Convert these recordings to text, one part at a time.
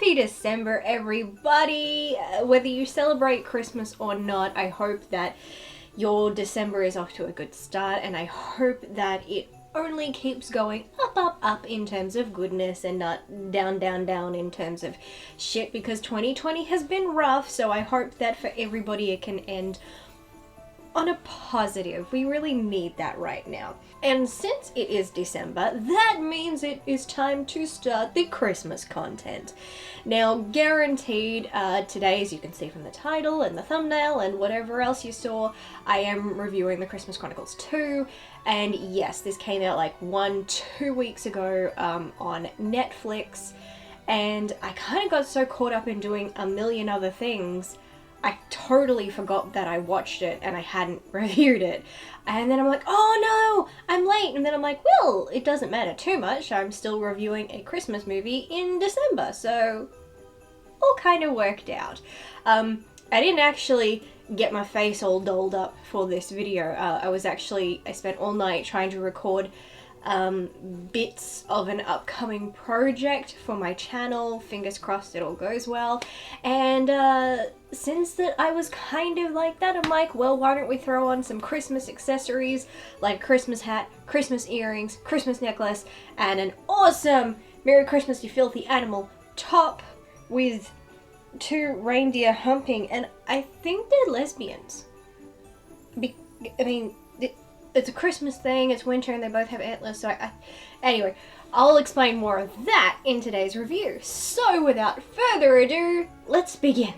Happy December, everybody! Whether you celebrate Christmas or not, I hope that your December is off to a good start, and I hope that it only keeps going up, up, up in terms of goodness and not down, down, down in terms of shit, because 2020 has been rough, so I hope that for everybody it can end on a positive. We really need that right now. And since it is December, that means it is time to start the Christmas content. Now, guaranteed, today, as you can see from the title and the thumbnail and whatever else you saw, I am reviewing the Christmas Chronicles 2. And yes, this came out like 1-2 weeks ago on Netflix. And I kind of got so caught up in doing a million other things, I totally forgot that I watched it and I hadn't reviewed it. And then I'm like, oh no, I'm late. And then I'm like, well, it doesn't matter too much. I'm still reviewing a Christmas movie in December. So all kind of worked out. I didn't actually get my face all dolled up for this video. I spent all night trying to record bits of an upcoming project for my channel. Fingers crossed it all goes well. And since that I was kind of like that, I'm like, well, why don't we throw on some Christmas accessories like Christmas hat, Christmas earrings, Christmas necklace, and an awesome Merry Christmas You Filthy Animal top with 2 reindeer humping, and I think they're lesbians. It's a Christmas thing, it's winter, and they both have antlers, so anyway, I'll explain more of that in today's review. So without further ado, let's begin.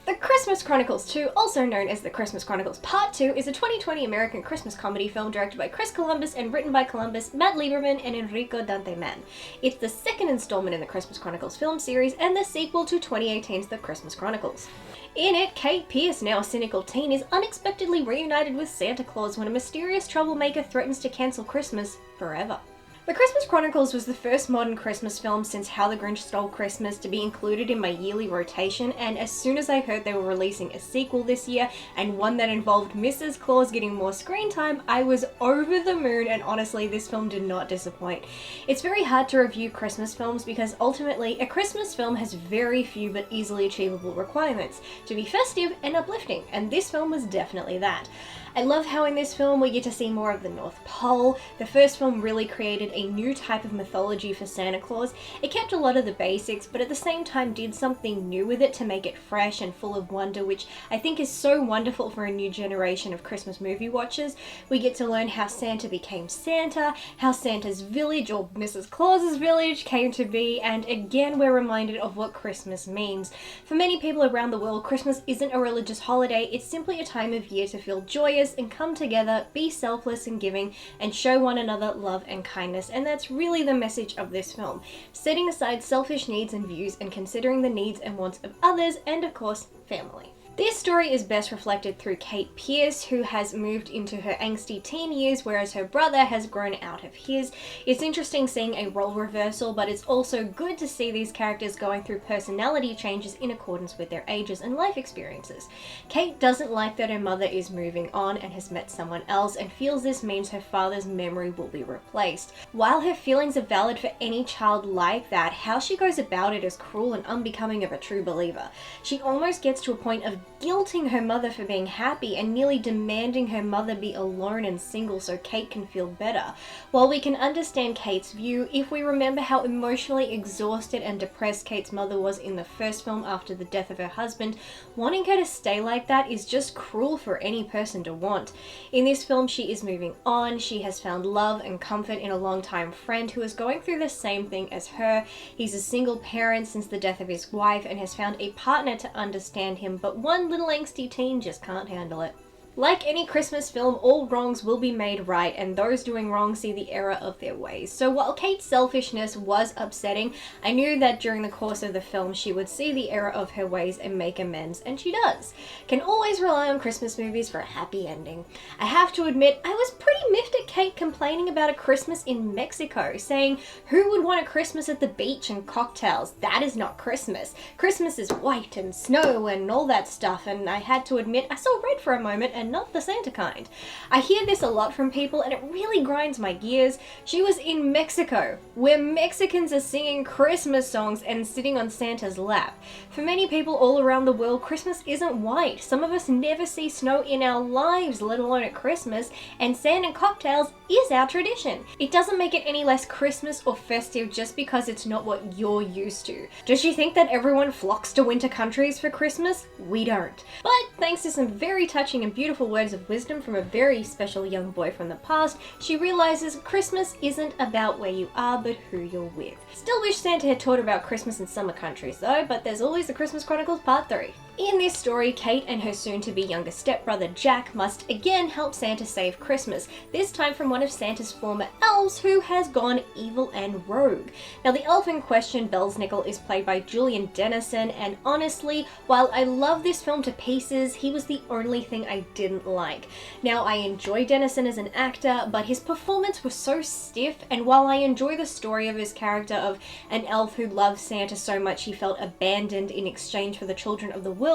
The Christmas Chronicles 2, also known as The Christmas Chronicles Part 2, is a 2020 American Christmas comedy film directed by Chris Columbus and written by Columbus, Matt Lieberman, and Enrico Danteman. It's the second installment in the Christmas Chronicles film series and the sequel to 2018's The Christmas Chronicles. In it, Kate Pierce, now a cynical teen, is unexpectedly reunited with Santa Claus when a mysterious troublemaker threatens to cancel Christmas forever. The Christmas Chronicles was the first modern Christmas film since How the Grinch Stole Christmas to be included in my yearly rotation, and as soon as I heard they were releasing a sequel this year, and one that involved Mrs. Claus getting more screen time, I was over the moon, and honestly, this film did not disappoint. It's very hard to review Christmas films because ultimately, a Christmas film has very few but easily achievable requirements to be festive and uplifting, and this film was definitely that. I love how in this film we get to see more of the North Pole. The first film really created a new type of mythology for Santa Claus. It kept a lot of the basics, but at the same time did something new with it to make it fresh and full of wonder, which I think is so wonderful for a new generation of Christmas movie watchers. We get to learn how Santa became Santa, how Santa's village, or Mrs. Claus's village, came to be, and again we're reminded of what Christmas means. For many people around the world, Christmas isn't a religious holiday, it's simply a time of year to feel joyous and come together, be selfless and giving, and show one another love and kindness, and that's really the message of this film. Setting aside selfish needs and views and considering the needs and wants of others, and of course, family. This story is best reflected through Kate Pierce, who has moved into her angsty teen years, whereas her brother has grown out of his. It's interesting seeing a role reversal, but it's also good to see these characters going through personality changes in accordance with their ages and life experiences. Kate doesn't like that her mother is moving on and has met someone else, and feels this means her father's memory will be replaced. While her feelings are valid for any child like that, how she goes about it is cruel and unbecoming of a true believer. She almost gets to a point of guilting her mother for being happy and nearly demanding her mother be alone and single so Kate can feel better. While we can understand Kate's view, if we remember how emotionally exhausted and depressed Kate's mother was in the first film after the death of her husband, wanting her to stay like that is just cruel for any person to want. In this film, she is moving on. She has found love and comfort in a longtime friend who is going through the same thing as her. He's a single parent since the death of his wife and has found a partner to understand him, but one little angsty teen just can't handle it. Like any Christmas film, all wrongs will be made right, and those doing wrong see the error of their ways. So while Kate's selfishness was upsetting, I knew that during the course of the film she would see the error of her ways and make amends, and she does. Can always rely on Christmas movies for a happy ending. I have to admit, I was pretty miffed at Kate complaining about a Christmas in Mexico, saying, who would want a Christmas at the beach and cocktails? That is not Christmas. Christmas is white and snow and all that stuff, and I had to admit I saw red for a moment and and not the Santa kind. I hear this a lot from people and it really grinds my gears. She was in Mexico, where Mexicans are singing Christmas songs and sitting on Santa's lap. For many people all around the world, Christmas isn't white. Some of us never see snow in our lives, let alone at Christmas, and sand and cocktails is our tradition. It doesn't make it any less Christmas or festive just because it's not what you're used to. Does she think that everyone flocks to winter countries for Christmas? We don't. But thanks to some very touching and beautiful words of wisdom from a very special young boy from the past, she realizes Christmas isn't about where you are, but who you're with. Still wish Santa had taught about Christmas in summer countries though, but there's always the Christmas Chronicles Part 3. In this story, Kate and her soon-to-be younger stepbrother Jack must again help Santa save Christmas, this time from one of Santa's former elves who has gone evil and rogue. Now the elf in question, Belsnickel, is played by Julian Dennison, and honestly, while I love this film to pieces, he was the only thing I didn't like. Now I enjoy Dennison as an actor, but his performance was so stiff, and while I enjoy the story of his character of an elf who loved Santa so much he felt abandoned in exchange for the children of the world,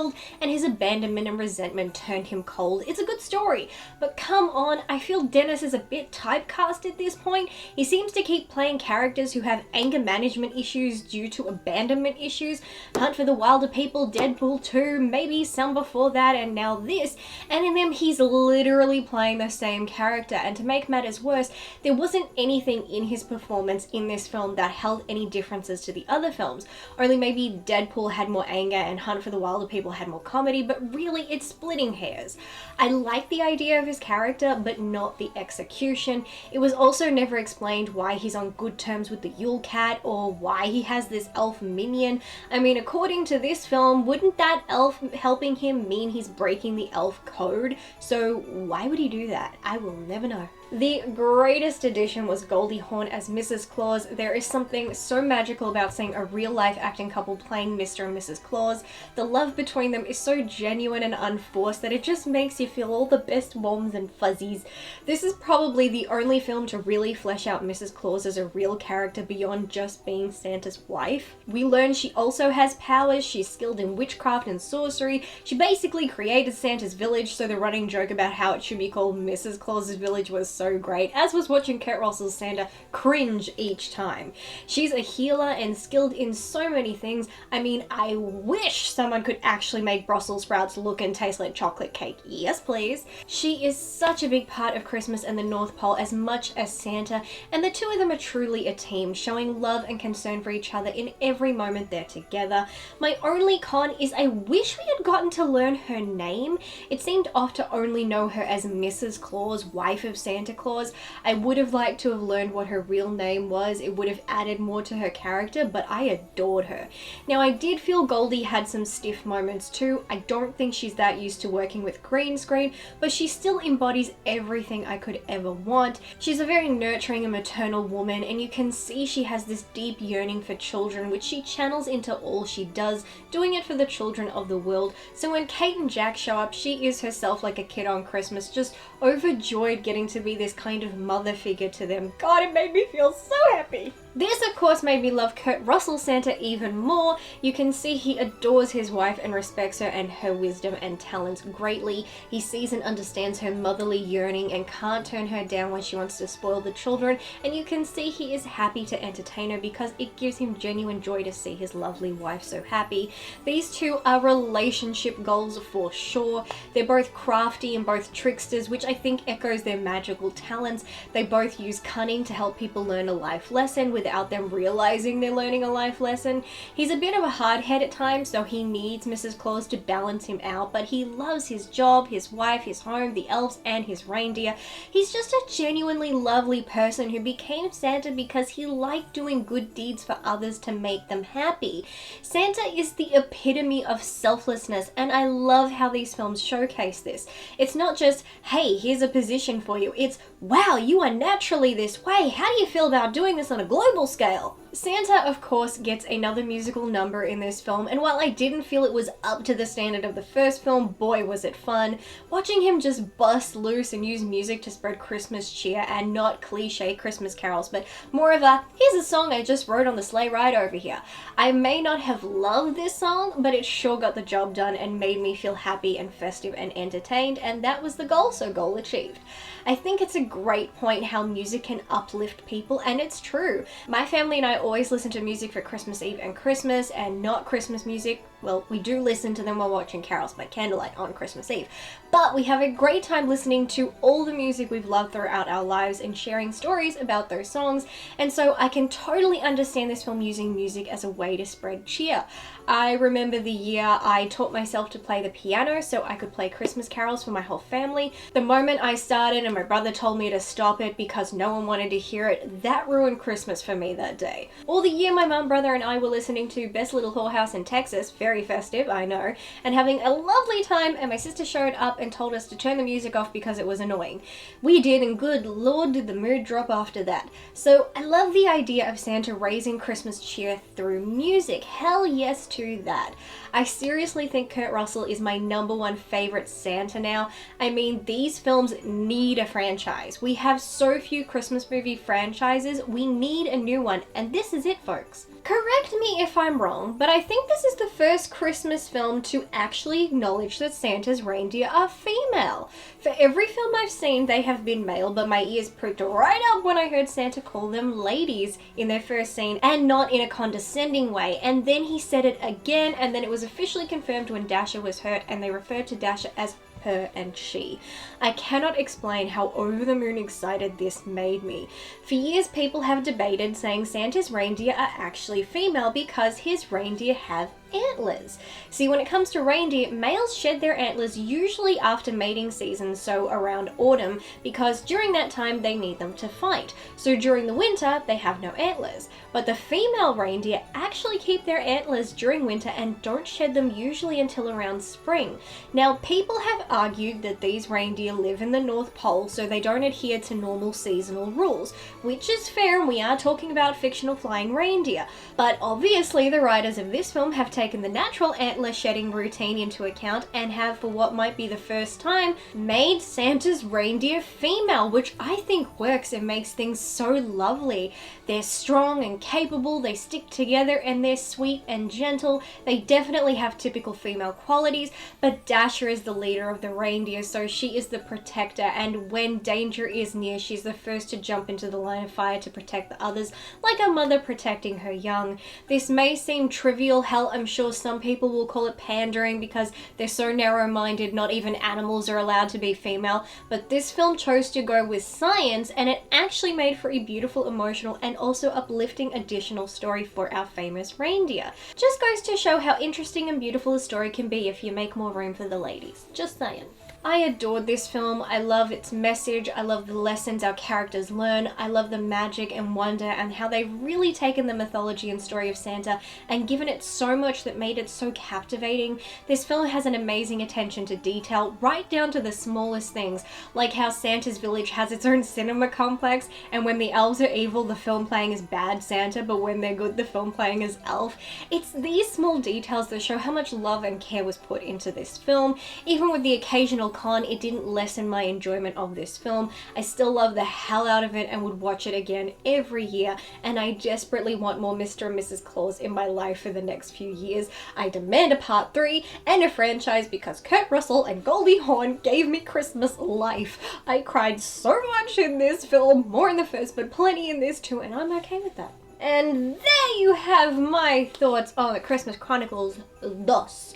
and his abandonment and resentment turned him cold. It's a good story, but come on, I feel Dennis is a bit typecast at this point. He seems to keep playing characters who have anger management issues due to abandonment issues. Hunt for the Wilder People, Deadpool 2, maybe some before that, and now this, and in them he's literally playing the same character. And to make matters worse, there wasn't anything in his performance in this film that held any differences to the other films. Only maybe Deadpool had more anger and Hunt for the Wilder People had more comedy, but really it's splitting hairs. I like the idea of his character, but not the execution. It was also never explained why he's on good terms with the Yule Cat or why he has this elf minion. I mean, according to this film, wouldn't that elf helping him mean he's breaking the elf code? So why would he do that? I will never know. The greatest addition was Goldie Hawn as Mrs. Claus. There is something so magical about seeing a real-life acting couple playing Mr. and Mrs. Claus. The love between them is so genuine and unforced that it just makes you feel all the best warms and fuzzies. This is probably the only film to really flesh out Mrs. Claus as a real character beyond just being Santa's wife. We learn she also has powers, she's skilled in witchcraft and sorcery. She basically created Santa's village, so the running joke about how it should be called Mrs. Claus's village was so great, as was watching Kurt Russell's Santa cringe each time. She's a healer and skilled in so many things. I mean, I wish someone could actually make Brussels sprouts look and taste like chocolate cake. Yes, please. She is such a big part of Christmas and the North Pole as much as Santa, and the two of them are truly a team, showing love and concern for each other in every moment they're together. My only con is I wish we had gotten to learn her name. It seemed off to only know her as Mrs. Claus, wife of Santa Claus. I would have liked to have learned what her real name was. It would have added more to her character, but I adored her. Now, I did feel Goldie had some stiff moments too. I don't think she's that used to working with green screen, but she still embodies everything I could ever want. She's a very nurturing and maternal woman, and you can see she has this deep yearning for children, which she channels into all she does, doing it for the children of the world. So when Kate and Jack show up, she is herself like a kid on Christmas, just overjoyed getting to be this kind of mother figure to them. God, it made me feel so happy. This, of course, made me love Kurt Russell's Santa even more. You can see he adores his wife and respects her and her wisdom and talents greatly. He sees and understands her motherly yearning and can't turn her down when she wants to spoil the children, and you can see he is happy to entertain her because it gives him genuine joy to see his lovely wife so happy. These two are relationship goals for sure. They're both crafty and both tricksters, which I think echoes their magical talents. They both use cunning to help people learn a life lesson without them realizing they're learning a life lesson. He's a bit of a hardhead at times, so he needs Mrs. Claus to balance him out, but he loves his job, his wife, his home, the elves, and his reindeer. He's just a genuinely lovely person who became Santa because he liked doing good deeds for others to make them happy. Santa is the epitome of selflessness, and I love how these films showcase this. It's not just, hey, here's a position for you. It's, wow, you are naturally this way. How do you feel about doing this on a global scale? Santa, of course, gets another musical number in this film, and while I didn't feel it was up to the standard of the first film, boy was it fun. Watching him just bust loose and use music to spread Christmas cheer, and not cliche Christmas carols, but more of a, here's a song I just wrote on the sleigh ride over here. I may not have loved this song, but it sure got the job done and made me feel happy and festive and entertained, and that was the goal, so goal achieved. I think it's a great point how music can uplift people, and it's true. My family and I always listen to music for Christmas Eve and Christmas, and not Christmas music. Well, we do listen to them while watching carols by candlelight on Christmas Eve, but we have a great time listening to all the music we've loved throughout our lives and sharing stories about those songs, and so I can totally understand this film using music as a way to spread cheer. I remember the year I taught myself to play the piano so I could play Christmas carols for my whole family. The moment I started and my brother told me to stop it because no one wanted to hear it, that ruined Christmas for me that day. Or the year my mum, brother and I were listening to Best Little Whorehouse in Texas, very festive, I know, and having a lovely time, and my sister showed up and told us to turn the music off because it was annoying. We did, and good lord did the mood drop after that. So I love the idea of Santa raising Christmas cheer through music. Hell yes to that. I seriously think Kurt Russell is my #1 favorite Santa now. I mean, these films need a franchise. We have so few Christmas movie franchises, we need a new one, and this is it, folks. Correct me if I'm wrong, but I think this is the first Christmas film to actually acknowledge that Santa's reindeer are female. For every film I've seen, they have been male, but my ears pricked right up when I heard Santa call them ladies in their first scene, and not in a condescending way. And then he said it again, and then it was officially confirmed when Dasher was hurt, and they referred to Dasher as her and she. I cannot explain how over the moon excited this made me. For years, people have debated saying Santa's reindeer are actually female because his reindeer have antlers. See, when it comes to reindeer, males shed their antlers usually after mating season, so around autumn, because during that time they need them to fight. So during the winter, they have no antlers. But the female reindeer actually keep their antlers during winter and don't shed them usually until around spring. Now, people have argued that these reindeer live in the North Pole, so they don't adhere to normal seasonal rules, which is fair, and we are talking about fictional flying reindeer. But obviously, the writers of this film have taken the natural antler shedding routine into account and have, for what might be the first time, made Santa's reindeer female, which I think works and makes things so lovely. They're strong and capable, they stick together, and they're sweet and gentle. They definitely have typical female qualities, but Dasher is the leader of the reindeer, so she is the protector, and when danger is near, she's the first to jump into the line of fire to protect the others, like a mother protecting her young. This may seem trivial, hell, I'm sure some people will call it pandering because they're so narrow-minded, not even animals are allowed to be female, but this film chose to go with science, and it actually made for a beautiful, emotional, and also uplifting additional story for our famous reindeer. Just goes to show how interesting and beautiful a story can be if you make more room for the ladies. Just saying. I adored this film. I love its message. I love the lessons our characters learn. I love the magic and wonder and how they've really taken the mythology and story of Santa and given it so much that made it so captivating. This film has an amazing attention to detail, right down to the smallest things, like how Santa's village has its own cinema complex, and when the elves are evil, the film playing is Bad Santa, but when they're good, the film playing is Elf. It's these small details that show how much love and care was put into this film. Even with the occasional con, it didn't lessen my enjoyment of this film. I still love the hell out of it and would watch it again every year, and I desperately want more Mr. and Mrs. Claus in my life for the next few years. I demand a part 3 and a franchise because Kurt Russell and Goldie Hawn gave me Christmas life. I cried so much in this film, more in the first, but plenty in this too, and I'm okay with that. And there you have my thoughts on the Christmas Chronicles thus.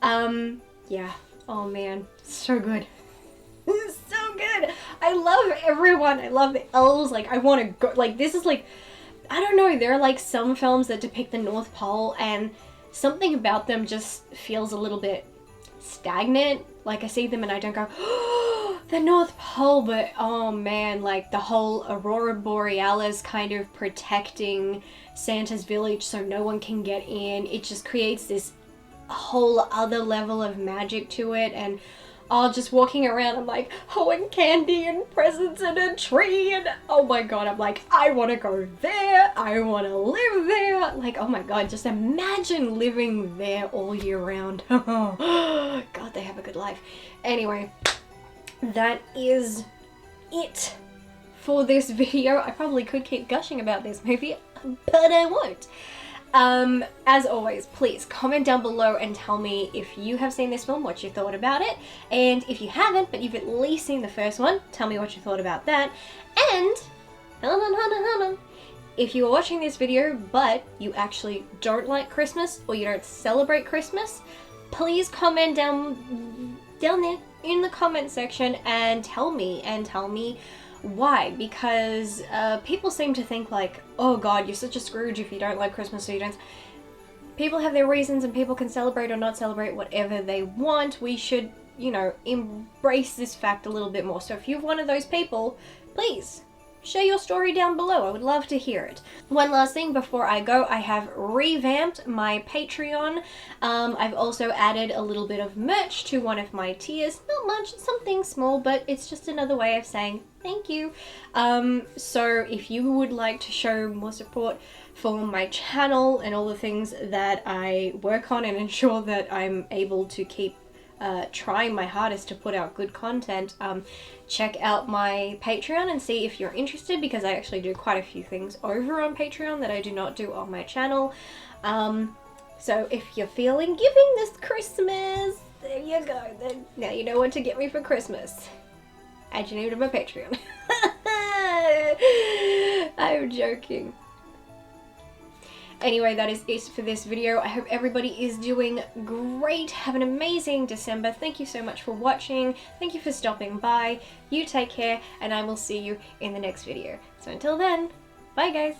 Yeah. Oh man, so good. So good. I love everyone. I love the elves. Like, I want to go, like, this is like, I don't know, there are like some films that depict the North Pole and something about them just feels a little bit stagnant. Like, I see them and I don't go, oh, the North Pole, but oh man, like the whole Aurora Borealis kind of protecting Santa's village so no one can get in. It just creates this whole other level of magic to it, and just walking around, I'm like, oh, and candy and presents and a tree, and oh my god, I'm like, I want to go there, I want to live there. Like, oh my god, just imagine living there all year round. God, they have a good life. Anyway, that is it for this video. I probably could keep gushing about this movie, but I won't. As always, please comment down below and tell me if you have seen this film, what you thought about it, and if you haven't, but you've at least seen the first one, tell me what you thought about that. And hold on, if you are watching this video but you actually don't like Christmas or you don't celebrate Christmas, please comment down there in the comment section and tell me why, because people seem to think like, oh god, you're such a Scrooge if you don't like Christmas, so you don't. People have their reasons and people can celebrate or not celebrate whatever they want. We should, you know, embrace this fact a little bit more. So if you're one of those people, please share your story down below. I would love to hear it. One last thing before I go, I have revamped my Patreon. I've also added a little bit of merch to one of my tiers. Not much, something small, but it's just another way of saying thank you. So if you would like to show more support for my channel and all the things that I work on and ensure that I'm able to keep trying my hardest to put out good content, check out my Patreon and see if you're interested, because I actually do quite a few things over on Patreon that I do not do on my channel. So if you're feeling giving this Christmas, there you go. Then now you know what to get me for Christmas. Add your name to my Patreon. I'm joking. Anyway, that is it for this video. I hope everybody is doing great. Have an amazing December. Thank you so much for watching. Thank you for stopping by. You take care, and I will see you in the next video. So until then, bye guys.